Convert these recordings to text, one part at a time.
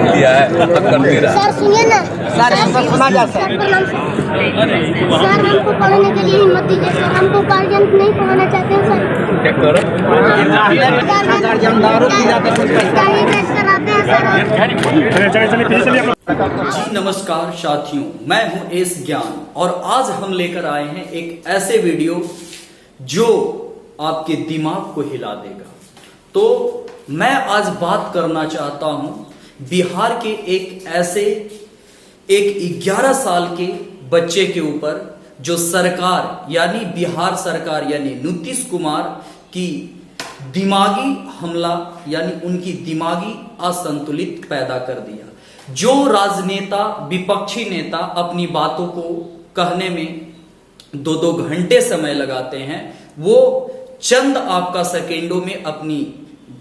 दिया है अब करते रहे। सर सुनिए ना सर सुना जा सर। सर हमको पढ़ने के लिए हिम्मत दीजिए सर, हमको गार्जियन नहीं पढ़ाना चाहते हैं सर। चेक करो। गार्जियन दारू पी जाते हैं, कुछ पैसा गाड़ी टेस्ट कराते हैं सर। जी नमस्कार साथियों, मैं हूं एस ज्ञान और आज हम लेकर आए हैं एक ऐसे वीडियो जो आपके दिमाग को हिला देगा। तो मैं आज बात करना चाहता हूं बिहार के एक 11 साल के बच्चे के ऊपर जो सरकार यानी बिहार सरकार यानी नीतीश कुमार की दिमागी हमला यानी उनकी दिमागी असंतुलित पैदा कर दिया। जो राजनेता विपक्षी नेता अपनी बातों को कहने में 2-2 घंटे समय लगाते हैं, वो चंद आपका सेकेंडों में अपनी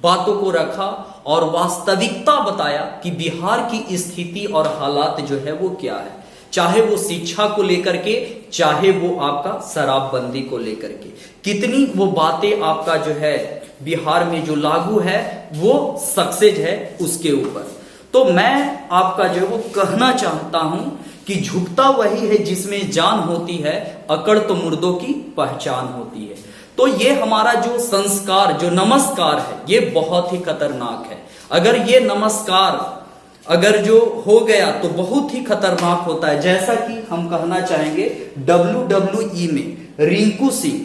बातों को रखा और वास्तविकता बताया कि बिहार की स्थिति और हालात जो है वो क्या है, चाहे वो शिक्षा को लेकर के, चाहे वो आपका शराबबंदी को लेकर के, कितनी वो बातें आपका जो है बिहार में जो लागू है वो सक्सेस है उसके ऊपर। तो मैं आपका जो है वो कहना चाहता हूं कि झुकता वही है जिसमें जान होती है, अकड़ तो मुर्दों की पहचान होती है। तो ये हमारा जो संस्कार जो नमस्कार है ये बहुत ही खतरनाक है। अगर ये नमस्कार अगर जो हो गया तो बहुत ही खतरनाक होता है। जैसा कि हम कहना चाहेंगे WWE में रिंकू सिंह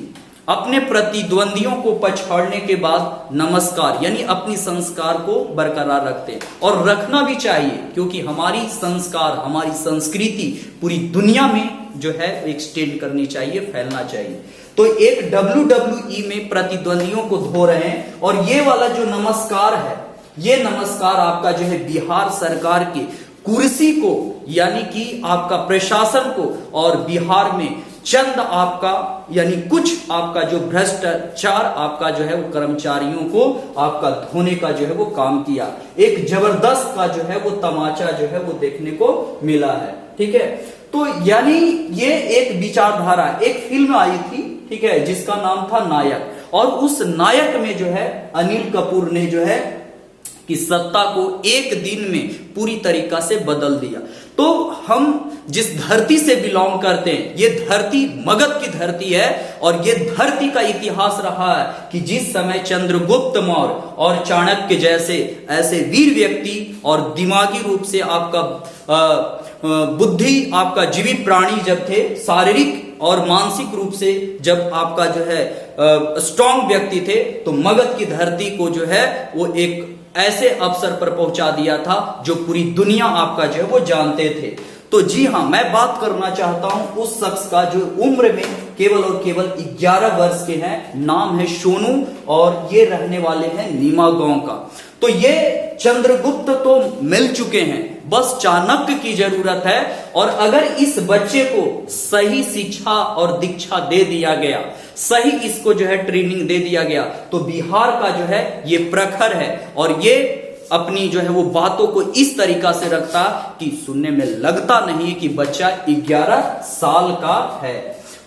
अपने प्रतिद्वंदियों को पछाड़ने के बाद नमस्कार यानी अपनी संस्कार को बरकरार रखते हैं और रखना भी चाहिए, क्योंकि हमारी संस्कार हमारी संस्कृति पूरी दुनिया में जो है एक्सटेंड करनी चाहिए, फैलना चाहिए। तो एक WWE में प्रतिद्वंदियों को धो रहे हैं और ये वाला जो नमस्कार है ये नमस्कार आपका जो है बिहार सरकार की कुर्सी को यानी कि आपका प्रशासन को और बिहार में चंद आपका यानी कुछ आपका जो भ्रष्टाचार आपका जो है वो कर्मचारियों को आपका धोने का जो है वो काम किया। एक जबरदस्त का जो है वो तमाचा जो है वो देखने को मिला है। ठीक है, तो यानी ये एक विचारधारा, एक फिल्म आई थी, ठीक है, जिसका नाम था नायक, और उस नायक में जो है अनिल कपूर ने जो है कि सत्ता को एक दिन में पूरी तरीका से बदल दिया। तो हम जिस धरती से बिलोंग करते हैं ये धरती मगध की धरती है और ये धरती का इतिहास रहा है कि जिस समय चंद्रगुप्त मौर्य और चाणक्य जैसे ऐसे वीर व्यक्ति और दिमागी रूप से आपका बुद्धि आपका जीवित प्राणी जब थे, शारीरिक और मानसिक रूप से जब आपका जो है स्ट्रॉन्ग व्यक्ति थे, तो मगध की धरती को जो है वो एक ऐसे अवसर पर पहुंचा दिया था जो पूरी दुनिया आपका जो है वो जानते थे। तो जी हां, मैं बात करना चाहता हूं उस शख्स का जो उम्र में केवल और केवल 11 वर्ष के हैं। नाम है सोनू और ये रहने वाले हैं नीमा गांव का। तो ये चंद्रगुप्त तो मिल चुके हैं, बस चाणक्य की जरूरत है। और अगर इस बच्चे को सही शिक्षा और दीक्षा दे दिया गया, सही इसको जो है ट्रेनिंग दे दिया गया, तो बिहार का जो है ये प्रखर है और ये अपनी जो है वो बातों को इस तरीका से रखता कि सुनने में लगता नहीं कि बच्चा 11 साल का है।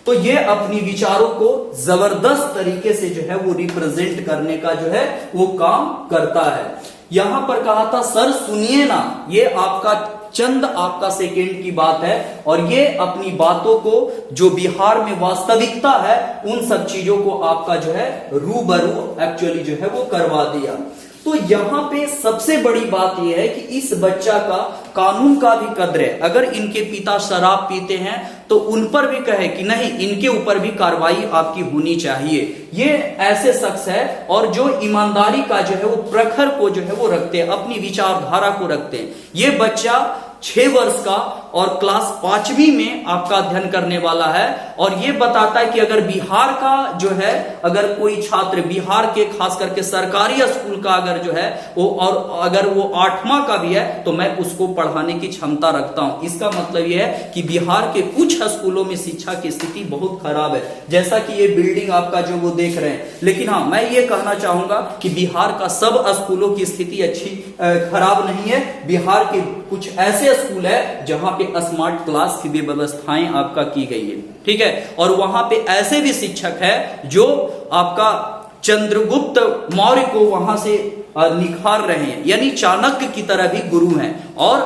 तो ये अपनी विचारों को जबरदस्त तरीके से जो है वो रिप्रेजेंट करने का जो है वो काम करता है। यहां पर कहा था सर सुनिए ना, ये आपका चंद आपका सेकेंड की बात है और ये अपनी बातों को जो बिहार में वास्तविकता है उन सब चीजों को आपका जो है रूबरू एक्चुअली जो है वो करवा दिया। तो यहां पे सबसे बड़ी बात यह है कि इस बच्चा का कानून का भी कद्र है। अगर इनके पिता शराब पीते हैं तो उन पर भी कहे कि नहीं, इनके ऊपर भी कार्रवाई आपकी होनी चाहिए। ये ऐसे शख्स है और जो ईमानदारी का जो है वो प्रखर को जो है वो रखते हैं, अपनी विचारधारा को रखते हैं। ये बच्चा 6 वर्ष का और क्लास 5वीं में आपका अध्ययन करने वाला है और ये बताता है कि अगर बिहार का जो है अगर कोई छात्र बिहार के खास करके सरकारी स्कूल का अगर जो है वो और अगर वो 8वां का भी है तो मैं उसको पढ़ाने की क्षमता रखता हूं। इसका मतलब ये है कि बिहार के कुछ स्कूलों में शिक्षा की स्थिति बहुत खराब है, जैसा कि ये बिल्डिंग आपका जो वो देख रहे हैं। लेकिन हाँ, मैं ये कहना चाहूंगा कि बिहार का सब स्कूलों की स्थिति अच्छी खराब नहीं है। बिहार के कुछ ऐसे स्कूल है जहां पे स्मार्ट क्लास की भी व्यवस्थाएं आपका की गई है, ठीक है, और वहां पे ऐसे भी शिक्षक है जो आपका चंद्रगुप्त मौर्य को वहां से निखार रहे हैं, यानी चाणक्य की तरह भी गुरु हैं। और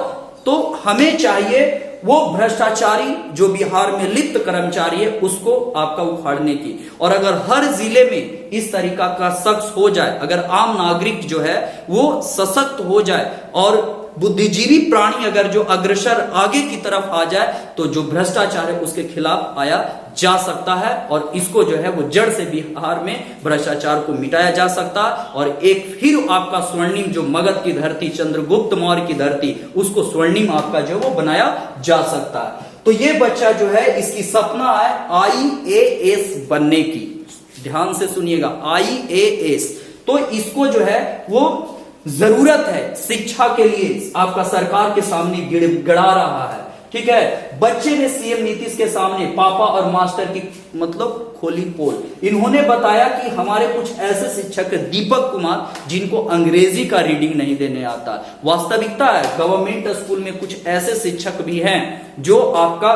तो हमें चाहिए वो भ्रष्टाचारी जो बिहार में लिप्त कर्मचारी है उसको आपका उखाड़ने की। और अगर हर जिले में इस तरीका का शख्स हो जाए, अगर आम नागरिक जो है वो सशक्त हो जाए और बुद्धिजीवी प्राणी अगर जो अग्रसर आगे की तरफ आ जाए, तो जो भ्रष्टाचार है उसके खिलाफ आया जा सकता है और इसको जो है वो जड़ से बिहार में भ्रष्टाचार को मिटाया जा सकता है। और एक फिर आपका स्वर्णिम जो मगध की धरती, चंद्रगुप्त मौर्य की धरती, उसको स्वर्णिम आपका जो वो बनाया जा सकता है। तो ये बच्चा जो है इसकी सपना है IAS बनने की। ध्यान से सुनिएगा, IAS। तो इसको जो है वो जरूरत है शिक्षा के लिए, आपका सरकार के सामने गिड़गिड़ा रहा है। ठीक है, बच्चे ने सीएम नीतीश के सामने पापा और मास्टर की मतलब खोली पोल। इन्होंने बताया कि हमारे कुछ ऐसे शिक्षक है, दीपक कुमार, जिनको अंग्रेजी का रीडिंग नहीं देने आता। वास्तविकता है गवर्नमेंट स्कूल में कुछ ऐसे शिक्षक भी हैं जो आपका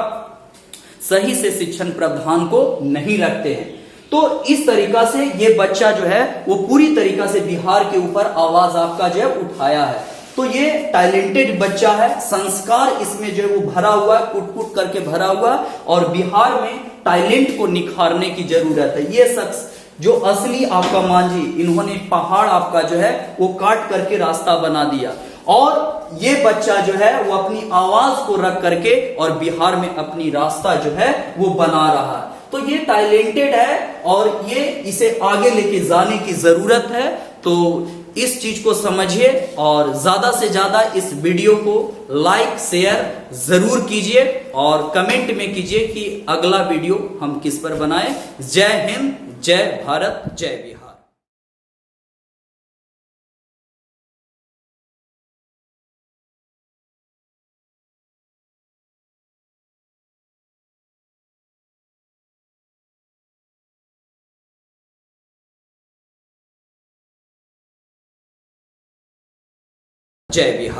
सही से शिक्षण प्रावधान को नहीं रखते हैं। तो इस तरीका से ये बच्चा जो है वो पूरी तरीका से बिहार के ऊपर आवाज आपका जो है उठाया है। तो ये टैलेंटेड बच्चा है, संस्कार इसमें जो है वो भरा हुआ है, कुट कुट करके भरा हुआ, और बिहार में टैलेंट को निखारने की जरूरत है। ये शख्स जो असली आपका मांझी, इन्होंने पहाड़ आपका जो है वो काट करके रास्ता बना दिया, और ये बच्चा जो है वो अपनी आवाज को रख करके और बिहार में अपनी रास्ता जो है वो बना रहा है। तो ये टैलेंटेड है और ये इसे आगे लेके जाने की जरूरत है। तो इस चीज को समझिए और ज्यादा से ज्यादा इस वीडियो को लाइक शेयर जरूर कीजिए और कमेंट में कीजिए कि अगला वीडियो हम किस पर बनाएं। जय हिंद, जय भारत, जय बिहार। जय बिहार।